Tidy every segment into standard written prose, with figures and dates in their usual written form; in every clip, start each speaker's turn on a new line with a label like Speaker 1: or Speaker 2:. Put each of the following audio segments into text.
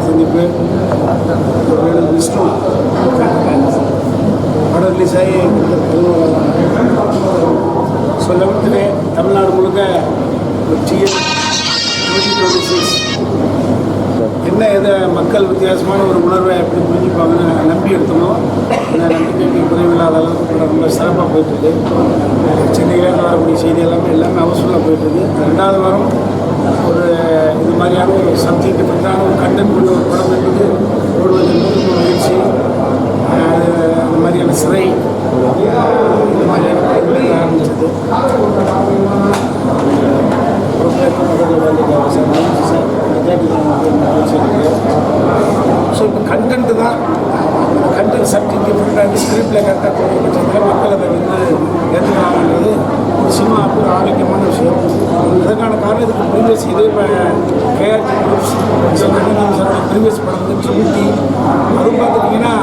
Speaker 1: சந்திப்பு விஷ்ணு படம் ரிலீஸ் ஆகி ஸோ 11th தமிழ்நாடு முழுக்க TN 2026 என்ன எதை மக்கள் வித்தியாசமான ஒரு உணர்வை எப்படி புரிஞ்சுப்பாங்கன்னு நம்பி எடுத்தோம். இந்த நம்பிக்கைக்கு குறைவில்லாத அளவுக்கு படம் ரொம்ப சிறப்பாக போயிட்டுருக்கு. சென்னையிலேருந்து வரக்கூடிய செய்தி எல்லாமே அவசரமாக போயிட்டுருக்கு. 2வது வாரம் ஒரு இது மாதிரியான ஒரு சப்ஜெக்ட் டிஃப்ரெண்ட்டான ஒரு கண்டென்ட் கொண்ட ஒரு படம் என்பது ஓடுவதற்கு முயற்சி. இந்த மாதிரியான சிறை இந்த மாதிரியான படங்கள் ஆரம்பிச்சது. ஸோ இப்போ கண்டென்ட்டு தான் கண்டென்ட் சப்ஜெக்ட் டிஃப்ரெண்ட்டாக ஸ்கிரிப்டில் கரெக்டாக போகிற பட்சத்தில் மக்கள் அதை வந்து ஏற்றுக்கலாம்ன்றது சினிமா அப்படி ஒரு ஆரோக்கியமான விஷயம். அதற்கான காரணம் இதுக்கு ப்ரீவியஸ் இதே இப்போ கேஆர்டி ப்ரீவியஸ் படம் வந்து ட்ரிபிட்டி அதுவும் பார்த்துட்டிங்கன்னா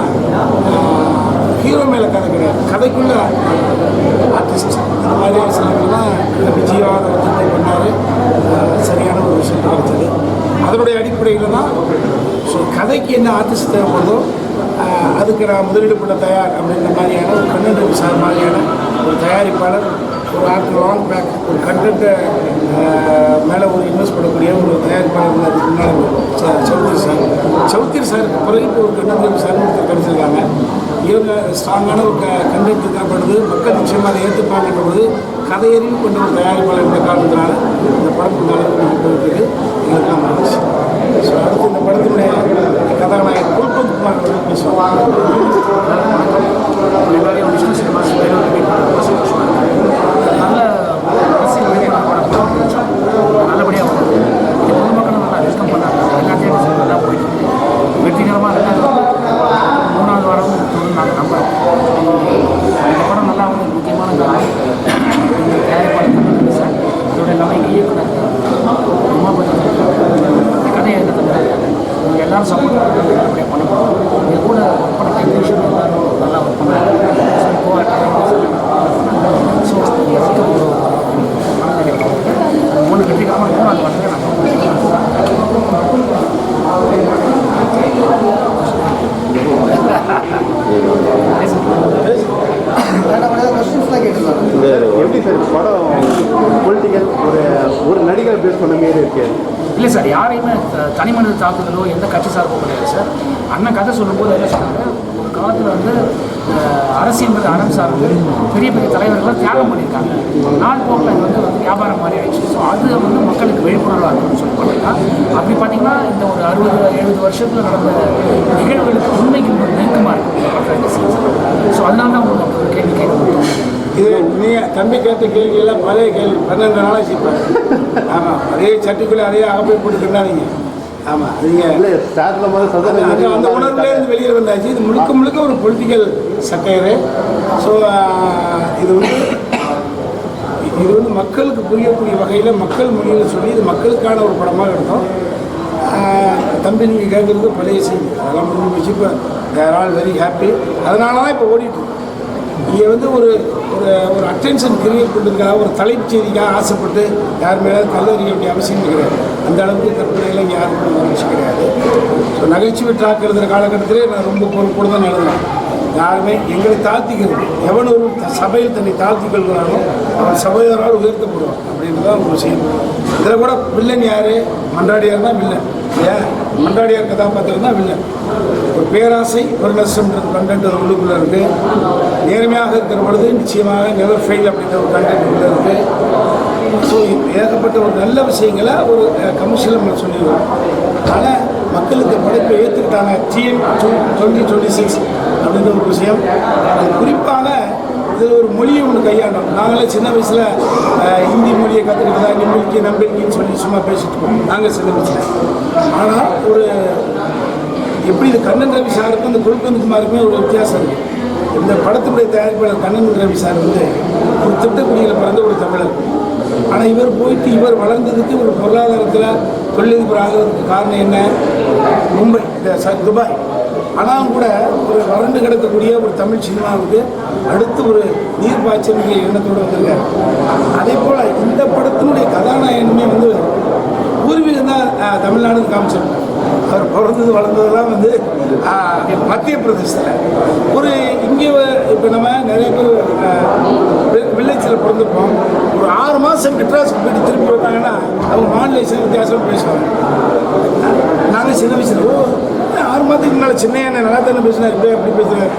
Speaker 1: ஹீரோ மேலே கதை கிடையாது, கதைக்குள்ள ஆர்டிஸ்ட் அந்த மாதிரியான சிலங்கள்லாம் விஜயாவை வந்து பண்ணார். சரியான ஒரு விஷயம் கிடைச்சது. அதனுடைய அடிப்படையில் தான் ஸோ கதைக்கு என்ன ஆர்டிஸ்ட் தேவைப்படுதோ அதுக்கு நான் முதலீடு பண்ண தயார் அப்படின்ற மாதிரியான ஒரு கண்டென்ட் சார் மாதிரியான ஒரு தயாரிப்பாளர் ஒரு ஆஃப்டர் லாங் பேக் ஒரு கண்டென்ட்டை மேலே ஒரு இன்வெஸ்ட் பண்ணக்கூடிய ஒரு தயாரிப்பாளர் அதுக்கு முன்னாடி சௌத்ரி சாருக்கு பிறகு இப்போ ஒரு கண்டென்ட் சார் ஒருத்தர் கிடைச்சிருக்காங்க. இவங்க ஸ்ட்ராங்கான ஒரு கண்டென்ட் தேவைப்படுது, மக்கள் நிச்சயமாக அதை ஏற்றுப்பாங்கன்றது கதையறிவு கொண்ட ஒரு தயாரிப்பாளர் இந்த காரணத்தினால இந்த படத்துக்கு நல்ல போயிருக்கு. எங்களுக்கு மகிழ்ச்சி. ஸோ அடுத்து இந்த படத்தினுடைய கதாநாயகர் குல்பந்த்குமார் அவர்கள் பேசுவாங்க.
Speaker 2: நல்ல அரசியல் நல்லபடியாக பொதுமக்கள் நல்லா வெல்கம் பண்ணாங்க. எல்லா தேட்டர்ஸும் நல்லா போயிட்டு வெற்றிகரமாக 3வது வாரமும் தொடர்ந்து நாங்கள் நம்புகிறோம். இந்த படம் நல்லா வந்து முக்கியமான தயாரிப்பாளர் சார் இதோடைய நம்பிக்கை இயக்குனர் உமாபதி இந்த கதையை எழுத தந்தாங்க. இவங்க எல்லோரும் சப்போர்ட் நல்லபடியாக பண்ண போகிறோம். இது கூட ஒர்க் பண்ண டெக்னீஷியன் எல்லோரும் நல்லா ஒர்க் பண்ணாங்க. ஸோ ஒரு மனதை கிடைக்கும் 3 வெற்றிகரமாக 3வது வாரத்தில்
Speaker 3: எப்படி சார் படம் பொலிட்டிக்கல் ஒரு நடிகர் பேஸ் பண்ண மாரி இருக்கு?
Speaker 2: இல்லை சார், யாரையுமே தனி மனித தாக்குதலோ எந்த கட்சி சார்போ கிடையாது சார். அண்ணன் கதை சொல்லும்போது என்ன சொன்னாங்க, ஒரு காலத்தில் வந்து அரசியல் அறம் சார்ந்து பெரிய பெரிய தலைவர்கள்லாம் தியாகம் பண்ணியிருக்காங்க. நாள் போக்கில் இது வந்து வியாபாரம் மாதிரி ஆயிடுச்சு. ஸோ அது வந்து மக்களுக்கு விழிப்புணர்வாக இருக்குன்னு சொல்லி பார்த்தீங்கன்னா அப்படி பார்த்தீங்கன்னா இந்த ஒரு 60-70 வருஷத்தில் நடந்த நிகழ்வுகளுக்கு உண்மைக்கு நெருக்கமாக இருக்கும். ஸோ அதனால தான் உங்களுக்கு ஒரு கேள்வி கேட்க
Speaker 1: இது நீங்கள் தம்பி கேட்ட கேள்வியெல்லாம் பழைய கேள்வி 12 நாளாக சிப்பாங்க. ஆமாம், அதே சட்டிக்குள்ளே அதே அகப்பை போட்டுக்கிட்டாதீங்க. ஆமாம், நீங்கள் அந்த உணர்வுலேருந்து வெளியில் வந்தாச்சு. இது முழுக்க ஒரு பொலிட்டிக்கல் சட்டையரு. ஸோ இது வந்து மக்களுக்கு புரியக்கூடிய வகையில் மக்கள் மொழியில் சொல்லி இது மக்களுக்கான ஒரு படமாக எடுத்தோம். தம்பி நீங்கள் கேட்குறது பழைய செய்தி, அதெல்லாம் முடிஞ்சு வச்சு இப்போ தேர் ஆல் வெரி ஹாப்பி. அதனால தான் இப்போ ஓடிட்டு இங்கே வந்து ஒரு ஒரு அட்டென்ஷன் கிரியேட் பண்ணுறதுக்காக ஒரு தலைப்பு செய்திக்காக ஆசைப்பட்டு யார் மேலே கல்லறிய வேண்டிய அவசியம் கிடையாது. அந்த அளவுக்கு கற்பனையில் இங்கே யாருக்கும் மகிழ்ச்சி கிடையாது. ஸோ நகைச்சுவை ட்ராக் எழுதுகிற காலகட்டத்திலே நான் ரொம்ப பொறுப்போடு தான் எழுதுவேன். யாருமே எங்களை தாழ்த்திக்கிறது, எவன் ஒரு சபையில் தன்னை தாழ்த்தி கொள்கிறானோ அவன் சபையோரால் உயர்த்தப்படுவான் அப்படின்றதான் ஒரு விஷயம். இதில் கூட வில்லன் யார்? மன்றாடியார் தான் வில்லன் இல்லையா? மன்றாடியார் கதாபாத்திரம் தான் வில்லன். ஒரு பேராசை ஒரு நஷ்டம்ன்றது கண்டென்ட் அது உள்ளுக்குள்ளே இருக்குது. நேர்மையாக இருக்கிற பொழுது நிச்சயமாக நெவர் ஃபெயில் அப்படின்ற ஒரு கண்டென்ட் உள்ளே இருக்குது. ஸோ ஏகப்பட்ட ஒரு நல்ல விஷயங்களை ஒரு கமர்ஷியல் நம்ம சொல்லிடுவோம். ஆனால் மக்களுக்கு படைப்பை ஏற்றுக்கிட்டாங்க. TN 2026 அப்படின்ற ஒரு விஷயம். அது குறிப்பாக இதில் ஒரு மொழியை ஒன்று கையாண்டோம். நாங்களே சின்ன வயசில் ஹிந்தி மொழியை கற்றுக்கிட்டதா நம்பிக்கைன்னு சொல்லி சும்மா பேசிட்டு இருக்கோம் நாங்கள் சின்ன வயசில். ஆனால் ஒரு எப்படி இது கண்ணன் ரவி சாருக்கும் இந்த குல்பந்த்குமாருக்குமே ஒரு வித்தியாசம் இருக்குது. இந்த படத்தினுடைய தயாரிப்பாளர் கண்ணன் ரவி சார் வந்து ஒரு திட்டக்குடியில் பிறந்த ஒரு தமிழர். ஆனால் இவர் போயிட்டு இவர் வளர்ந்ததுக்கு ஒரு பொருளாதாரத்தில் தொழிலதிபர் ஆகிறதுக்கு காரணம் என்ன? மும்பை, துபாய். ஆனாலும் கூட ஒரு வறண்டு கிடக்கக்கூடிய ஒரு தமிழ் சினிமாவுக்கு அடுத்து ஒரு நீர்ப்பாய்ச்சல் எண்ணத்தோடு வந்திருக்காரு. அதே போல் இந்த படத்தினுடைய கதாநாயகனுமே வந்து பூர்வீகம் தான் தமிழ்நாடுன்னு காமிச்சிருக்கார். அவர் பிறந்தது வளர்ந்ததெல்லாம் வந்து மத்திய பிரதேசத்தில். ஒரு இங்கே இப்போ நம்ம நிறைய பேர் வில்லேஜில் பிறந்திருப்போம். ஒரு 6 மாதம் மெட்ராஸுக்கு போயிட்டு திருப்பி வந்தாங்கன்னா அவங்க மாநிலேஷன் வித்தியாசம் பேசுவாங்க. நாங்கள் சின்ன வயசில் 6 மாதத்துக்கு முன்னால் சின்ன நல்லா தானே பேசினார், இப்போ எப்படி பேசுகிறார்.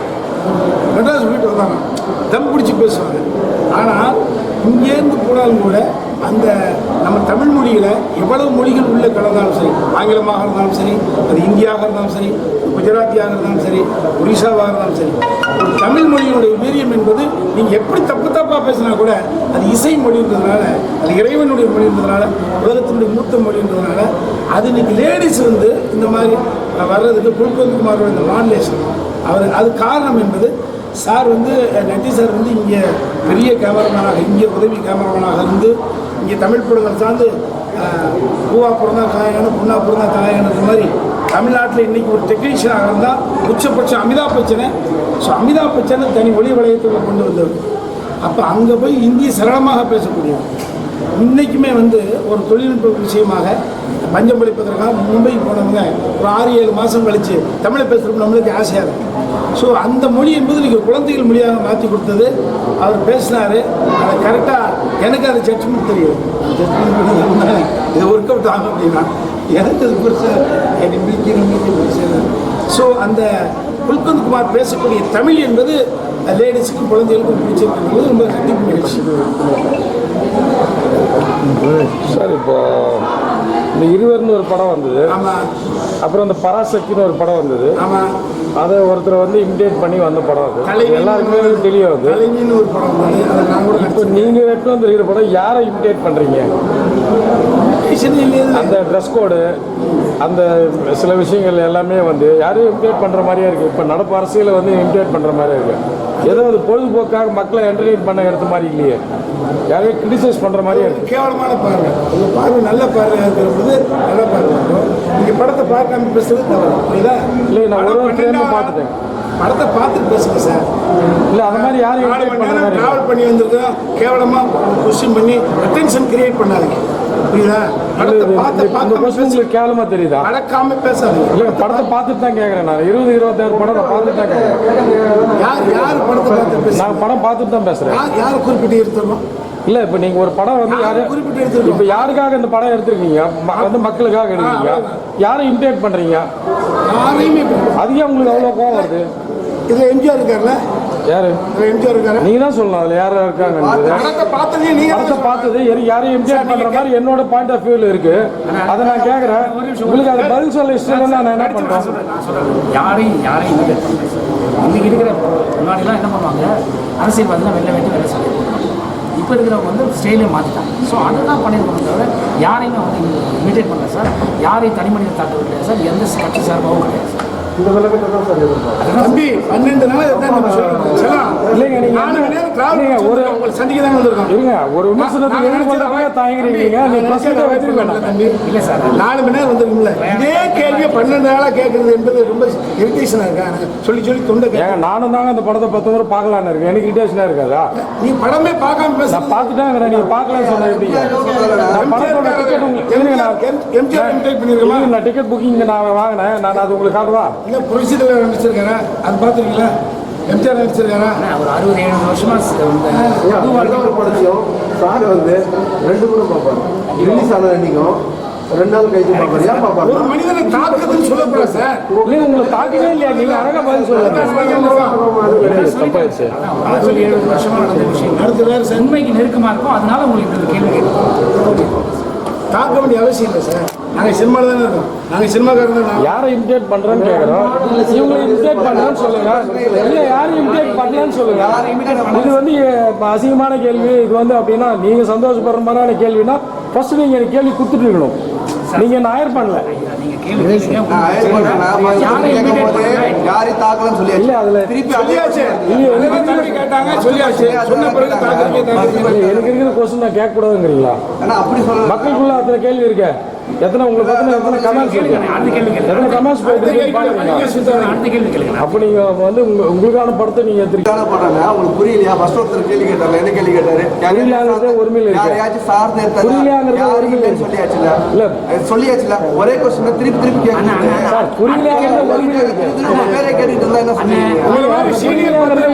Speaker 1: மெட்ராஸ் போயிட்டு வந்தாங்க, தம் பிடிச்சி பேசுவாங்க. ஆனால் இங்கேருந்து போனாலும் கூட அந்த நம்ம தமிழ் மொழியில் எவ்வளவு மொழிகள் உள்ளே கலந்தாலும் சரி, ஆங்கிலமாக இருந்தாலும் சரி, அது இந்தியாக இருந்தாலும் சரி, குஜராத்தியாக இருந்தாலும் சரி, ஒரிசாவாக இருந்தாலும் சரி, ஒரு தமிழ் மொழியினுடைய வீரியம் என்பது நீங்கள் எப்படி தப்பாக பேசினா கூட அது இசை மொழின்றதுனால, அது இறைவனுடைய மொழின்றதுனால, உலகத்தினுடைய மூத்த மொழின்றதுனால அது இன்னைக்கு லேடிஸ் வந்து இந்த மாதிரி வர்றதுக்கு குல்குமாரோட இந்த மாடுலேஷன் அது காரணம் என்பது சார் வந்து நட்டி சார் வந்து இங்கே பெரிய கேமராமேனாக, இங்கே உதவி கேமராமேனாக இருந்து இங்கே தமிழ் படங்கள் சார்ந்து பூவா பிறந்தா காயகணும், பொண்ணா பிறந்தா காயகணுன்ற மாதிரி தமிழ்நாட்டில் இன்றைக்கி ஒரு டெக்னீஷியனாக இருந்தால் உச்சபட்சம் அமிதாப் பச்சனை. ஸோ அமிதாப் பச்சனை தனி ஒளி வளையத்தில் கொண்டு வந்தவர். அப்போ அங்கே போய் இந்திய சரளமாக பேசக்கூடியவர். இன்றைக்குமே வந்து ஒரு தொழில்நுட்ப விஷயமாக பஞ்சம் படிப்பதற்காக மும்பைக்கு போனவங்க ஒரு 6-7 மாதம் கழித்து தமிழை பேசுகிறப்ப நம்மளுக்கு ஆசையாக இருக்கும். ஸோ அந்த மொழி என்பது நீங்கள் குழந்தைகள் மொழியாக மாற்றி கொடுத்தது. அவர் பேசினார், அதை கரெக்டாக எனக்கு அது ஜட்ஜ்மெண்ட் தெரியும். ஜட்ஜ்மெண்ட் இது ஒர்க் அவுட் ஆகும் அப்படின்னா எனக்கு அது பெருசாக பெருசாக. ஸோ அந்த குல்குமார் பேசக்கூடிய தமிழ் என்பது லேடிஸுக்கும் குழந்தைகளுக்கும் பிடிச்சிருக்கிறது ரொம்ப கண்டிப்பாக நிகழ்ச்சி.
Speaker 4: சார் இப்போ இந்த இருவர்னு ஒரு படம் வந்தது.
Speaker 1: ஆமாம்.
Speaker 4: அப்புறம் இந்த பராசக்தின்னு ஒரு படம் வந்தது.
Speaker 1: ஆமாம்.
Speaker 4: அதை ஒருத்தர் வந்து இமிடேட் பண்ணி வந்த படம் அது எல்லாருக்குமே தெரியும். அது
Speaker 1: தலைவின்னு ஒரு படம் வந்தது. அதை நான் கூட
Speaker 4: இப்போ நீங்கள் வெட்டு வந்துருக்கிற படம் யாரை இமிடேட் பண்ணுறீங்க? அந்த ட்ரெஸ் கோடு, அந்த சில விஷயங்கள் எல்லாமே வந்து யாரையும் இமிடேட் பண்ணுற மாதிரியே இருக்குது. இப்போ நடப்பு அரசியலை வந்து இமிடேட் பண்ணுற மாதிரியே இருக்குது. ஏதோ ஒரு பொழுதுபோக்காக மக்களை என்டர்டெயின் பண்ண எடுத்த மாதிரி இல்லையே, யாரையும் கிரிட்டிசைஸ் பண்ணுற மாதிரியே இருக்குது.
Speaker 1: கேவலமான பார்வை. உங்கள் பார்வை நல்ல பார்வையாக இருக்கிற பொழுது நல்ல பார்வை இருக்கும். நீங்கள் படத்தை பார்க்காம பேசுறது தவறு, புரியுதா?
Speaker 4: இல்லை, நான் ஒரு டைம் பார்த்துட்டேன்.
Speaker 1: படத்தை பார்த்துட்டு பேசுங்க சார்.
Speaker 4: இல்லை, அந்த மாதிரி யாரையும்
Speaker 1: ட்ராவல் பண்ணி வந்திருக்கோம், கேவலமாக கொஸ்டின் பண்ணி அட்டென்ஷன் கிரியேட் பண்ணாதீங்க, புரியுதா? படத்தை
Speaker 4: உங்களுக்கு கேவலமா தெரியுதா?
Speaker 1: நடக்காம பேசாதீங்க.
Speaker 4: இல்லை, படத்தை பார்த்துட்டு தான் கேட்குறேன். நான் 20-26 படம் நான் பார்த்துட்டு தான் கேட்குறேன்.
Speaker 1: யார் படத்தை பார்த்து
Speaker 4: நான் படம் பார்த்துட்டு தான் பேசுகிறேன்.
Speaker 1: யார் குறிப்பிட்டு எடுத்துருவோம்?
Speaker 4: இல்லை, இப்போ நீங்கள் ஒரு படம் வந்து யாரும்
Speaker 1: குறிப்பிட்டு எடுத்துருக்கோம்.
Speaker 4: இப்போ யாருக்காக இந்த படம் எடுத்துருக்கீங்க? வந்து மக்களுக்காக எடுக்கிறீங்க. யாரை இமிடேட் பண்ணுறீங்க?
Speaker 1: யாரையுமே
Speaker 4: அதுக்கே உங்களுக்கு அவ்வளோ கோவம் வருது.
Speaker 1: இதில் எம்ஜிஆர் இருக்கார்ல,
Speaker 4: யாரு?
Speaker 1: எம்ஜிஆர் இருக்காரு.
Speaker 4: நீங்க தான் சொல்லணும் அதில் யார் இருக்காங்க.
Speaker 1: படத்தை பார்த்தது
Speaker 4: யாரையும் இமிடேட் பண்ணுற மாதிரி என்னோட பாயிண்ட் ஆஃப் வியூவில் இருக்கு. அதை நான் கேட்குறேன். உங்களுக்கு அதை பதில் சொல்ல இஷ்டம் இல்லைன்னா நான் என்ன பண்ணுறேன்?
Speaker 2: யாரையும் இமிடேட் பண்ணுறேன். இன்னைக்கு இருக்கிற முன்னாடிலாம் என்ன பண்ணுவாங்க, அரசியல்வாதிலாம் வெளில வேண்டி வேலை சொல்லி இப்போ இருக்கிறவங்க வந்து ஸ்டைலே மாற்றிட்டாங்க. ஸோ அதை தான் பண்ணியிருக்கோம் தவிர யாரையுமே வந்து இமிடேட் பண்ணல சார். யாரையும் தனி மனித தாக்குதல் கிடையாது சார். எந்த கட்சி சார்பாகவும் கிடையாது சார்.
Speaker 3: இந்த விளக்கத்தை தான் சார் எதிர்பார்க்கிறேன்.
Speaker 1: தம்பி 12 நாள் இல்லைங்க, நீங்கள் ஒரு சந்திக்க தான் வந்திருக்கோம்.
Speaker 4: இருங்க, ஒரு விமர்சனத்துக்கு தாங்கிறீங்க.
Speaker 2: இல்லை சார்,
Speaker 1: 4 மணி நேரம் வந்துருக்கும்ல. இதே கேள்வியை 12 நாளாக கேட்கறது என்பது ரொம்ப இரிட்டேஷனாக இருக்கா? சொல்லி தொண்டை
Speaker 4: கேட்க. நானும் தாங்க அந்த படத்தை 10 முறை பார்க்கலான்னு இருக்கேன். எனக்கு இரிட்டேஷனாக இருக்காதா?
Speaker 1: நீ படமே பார்க்காம பேச.
Speaker 4: நான் பார்த்துட்டாங்க. நீங்கள் பார்க்கலான்னு சொன்ன எப்படி? நான் டிக்கெட் புக்கிங் நான் வாங்கினேன். நான் அது உங்களுக்கு காட்டுவா?
Speaker 1: இல்லை, புரட்சித்தலைவர் நடிச்சிருக்காரா? அது பார்த்துருக்கீங்களா? எம்ஜிஆர் நடிச்சிருக்காரா?
Speaker 2: ஒரு 60-70 வருஷமா
Speaker 3: படத்தையும் சார் வந்து 2 முறை பார்ப்பாரு. ரிலீஸ் ஆன அன்னைக்கும் 2 நாள் கழிச்சு பார்ப்பாரு. ஏன் பார்ப்பாரு?
Speaker 1: ஒரு மனிதனை தாக்குதுன்னு சொல்லக்கூடாது சார்.
Speaker 4: இல்லை, உங்களை தாக்கவே இல்லையா? நீங்கள் அழகாக பதில் சொல்லுங்க. தப்பாயிடுச்சு.
Speaker 2: 60-70 வருஷமா நடந்த விஷயம்.
Speaker 1: அடுத்த வேறு சார்
Speaker 2: உண்மைக்கு நெருக்கமாக இருக்கும். அதனால உங்களுக்கு இந்த கேள்வி கேட்கும்.
Speaker 1: தாக்க வேண்டிய அவசியம் இல்லை சார். நாங்கள் சினிமாவில் தானே இருக்கோம். நாங்கள் சினிமாக்காரங்க தான்.
Speaker 4: யாரை இமிடேட் பண்ணுறேன்னு கேட்குறோம். இவங்களை இமிடேட் பண்ணுறேன்னு சொல்லுங்க. இல்லை, யாரும் இமிடேட் பண்ணலன்னு சொல்லுங்க. இது வந்து அசிங்கமான கேள்வி. இது வந்து அப்படின்னா நீங்கள் சந்தோஷப்படுற மாதிரியான கேள்வினா ஃபர்ஸ்ட் நீங்கள் எனக்கு கேள்வி கொடுத்துட்டு இருக்கணும். நீங்கள் என்ன ஹயர் பண்ணல. எனக்கு இருக்கிற கொஸ்டின் நான் கேட்கக்கூடாதுங்கிறீங்களா? மக்களுக்குள்ள அத்தனை கேள்வி இருக்க. எத்தனை உங்களுக்கு பத்தின எத்தனை கமெண்ட்ஸ் இருக்கு?
Speaker 2: அடுத்த கேள்வி கேளுங்க.
Speaker 4: எத்தனை கமெண்ட்ஸ் போயிட்டு பாருங்க.
Speaker 2: அடுத்த கேள்வி கேளுங்க.
Speaker 4: அப்போ நீங்க வந்து உங்களுக்கான படத்தை நீங்க எடுத்துருக்கீங்க.
Speaker 3: பண்றாங்க உங்களுக்கு புரியலையா? ஃபர்ஸ்ட் ஒருத்தர் கேள்வி கேட்டாரு, என்ன கேள்வி கேட்டாரு?
Speaker 4: புரியலையாங்கிறதே ஒருமையில் இருக்கு.
Speaker 3: யாரையாச்சும் சார்ந்து
Speaker 4: புரியலையாங்கிறதே ஒருமையில் இருக்கு.
Speaker 3: சொல்லியாச்சுல
Speaker 4: இல்ல
Speaker 3: சொல்லியாச்சுல ஒரே கொஸ்டின் திருப்பி திருப்பி கேட்கணும்.
Speaker 4: சார் புரியலையாங்கிறதே ஒருமையில் இருக்கு.
Speaker 3: பேரை கேட்டுட்டு இருந்தா என்ன சொல்லுவீங்க?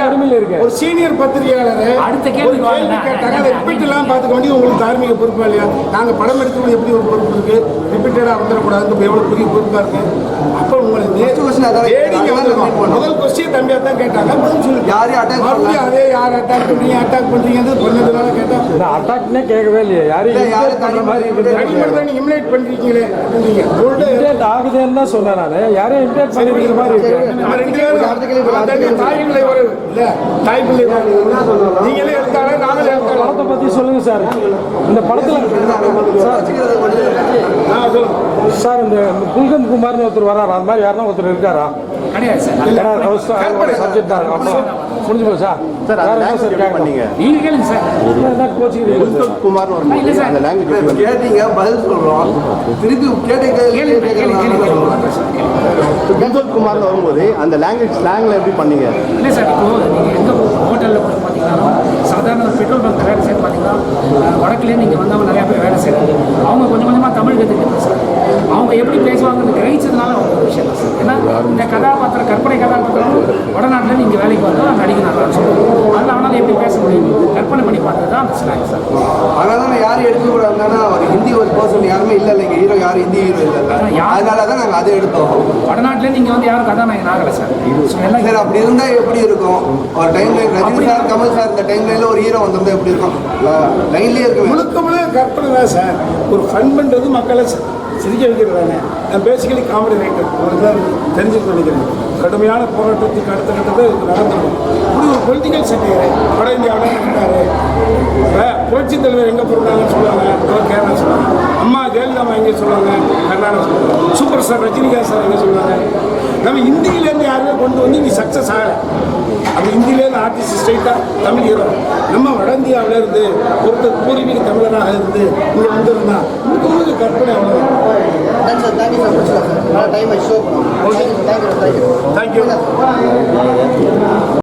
Speaker 4: ஒருமையில் இருக்கு.
Speaker 1: ஒரு சீனியர் பத்திரிகையாளர்
Speaker 2: அடுத்த
Speaker 1: ஒரு
Speaker 2: கேள்வி
Speaker 1: கேள்வி கேட்டாங்க, அதை ரிப்பீட் எல்லாம் பார்த்துக்க வேண்டிய உங்களுக்கு தார்மீக பொறுப்பா இல்லையா? நாங்க படம் எடுத்து எப்படி ஒரு பொறுப்பு இருக்கு, ரிப்பீட்டடா வந்துடக்கூடாது, எவ்வளவு பெரிய பொறுப்பா இருக்கு. அப்ப உங்களுக்கு முதல் கொஸ்டின் தம்பியா தான் கேட்டாங்க, பதில் சொல்லு.
Speaker 3: யாரையும் attack
Speaker 1: மறுபடியும் அதே யார் அட்டாக் பண்றீங்க பண்ணதுனால கேட்டா
Speaker 4: நான் அட்டாக்னே கேட்கவே இல்லையே. யாரையும் பண்ற மாதிரி
Speaker 1: தனிமனிதன் நீங்க இமிலேட் பண்றீங்களே அப்படிங்க.
Speaker 4: இமிடேட் ஆகுதுன்னு தான் சொன்னேன் நான். யாரையும் இமிடேட் பண்ணிருக்கிற மாதிரி இருக்கு.
Speaker 1: நம்ம ரெண்டு பேரும் தாய் பிள்ளை ஒரு இல்ல தாய் பிள்ளை நீங்களே எடுத்தாலே நாங்களே எடுத்தாலும்
Speaker 4: படத்தை பத்தி சொல்லுங்க சார். இந்த படத்துல சார் இந்த புல்கந்த் குமார்னு ஒருத்தர் வராரு, அந்த மாதிரி யாருன்னா ஒருத்தர் இருக்காரா?
Speaker 2: கிடையாது சார்.
Speaker 4: சப்ஜெக்ட் தான் முடிஞ்சு போச்சா சார்? வேற என்ன சார் கேட்க பண்ணீங்க?
Speaker 2: நீங்க கேளுங்க சார்.
Speaker 4: என்ன கோச்சிங்
Speaker 3: குமார்
Speaker 2: இல்ல சார்.
Speaker 3: கேட்டீங்க பதில் சொல்றோம், திருப்பி
Speaker 5: குல்தோத் குமார்னு வரும்போது அந்த லாங்குவேஜ் ஸ்லாங்ல எப்படி பண்ணீங்க?
Speaker 2: இல்லை சார், இப்போ நீங்கள் எங்கே ஹோட்டலில் போய் பார்த்தீங்கன்னா சாதாரண ஒரு பெட்ரோல் பங்க் வேலை செய்ய பார்த்தீங்கன்னா வடக்குலேயே நீங்கள் வந்தவங்க நிறையா பேர் வேலை செய்கிறாங்க. அவங்க கொஞ்சம் கொஞ்சமாக தமிழ் கற்றுக்கிட்டு சார் அவங்க எப்படி பேசுவாங்கன்னு கிரகிச்சதுனால அவங்க ஒரு விஷயம் தான் சார். ஏன்னா இந்த கதாபாத்திரம் கற்பனை கதாபாத்திரம் வடநாட்டில் நீங்கள் வேலைக்கு வந்தால் நடிகனாக சொல்லுவோம். அதில் அவனால் எப்படி பேச முடியும் கற்பனை பண்ணி பார்த்தது தான் அந்த ஸ்லாங் சார்.
Speaker 3: அதனால யாரும் எடுக்கக்கூடாதுன்னா ஒரு ஹிந்தி ஒரு பர்சன் யாருமே இல்லை இல்லைங்க, ஹீரோ யாரும் ஹிந்தி ஹீரோ இல்லை, அதனால தான் நாங்கள் அதை எடுத்தோம்.
Speaker 2: வடநாட்டிலே நீங்கள் வந்து யாரும் கதாநாயகன் ஆகலை சார்.
Speaker 3: சார் அப்படி இருந்தால் எப்படி இருக்கும்? ஒரு time line Rajini sir Kamal sir இந்த டைம் லைனில் ஒரு ஹீரோ வந்திருந்தா எப்படி இருக்கும்? லைன்லேயே இருக்கு.
Speaker 1: முழுக்க முழுக்க கற்பனை தான் சார். ஒரு ஃபன் பண்ணுறது மக்களை சிரிக்க வைக்கிறதானே. நான் பேசிக்கலி காமெடி ரைட்டர், உங்களுக்கு தான் தெரிஞ்சுக்க நினைக்கிறேன். கடுமையான போராட்டத்துக்கு அடுத்த கட்டத்தை இது நடந்துடும். இப்படி ஒரு பொலிட்டிக்கல் சட்டையர் வட இந்தியாவில் இருந்தார். புரட்சி தலைவர் எங்கே போகிறாங்கன்னு சொல்லுவாங்க, கேரளா சொல்லுவாங்க. அம்மா ஜெயலலிதா எங்கே சொல்லுவாங்க, கர்நாடகா சொல்லுவாங்க. சூப்பர் ஸ்டார் ரஜினிகாந்த் சார் எங்கே சொல்லுவாங்க. நம்ம இந்தியிலேருந்து யாருமே கொண்டு வந்து இங்கே சக்ஸஸ் ஆகலை. அப்படி இந்தியிலேருந்து ஆர்டிஸ்ட் ஸ்ட்ரைட்டாக தமிழ் ஹீரோ நம்ம வட இந்தியாவில் இருந்து ஒருத்தர் பூர்வீக தமிழராக இருந்து இங்கே வந்திருந்தா உங்களுக்கு கற்பனை அவ்வளோதான். தேங்க்யூ.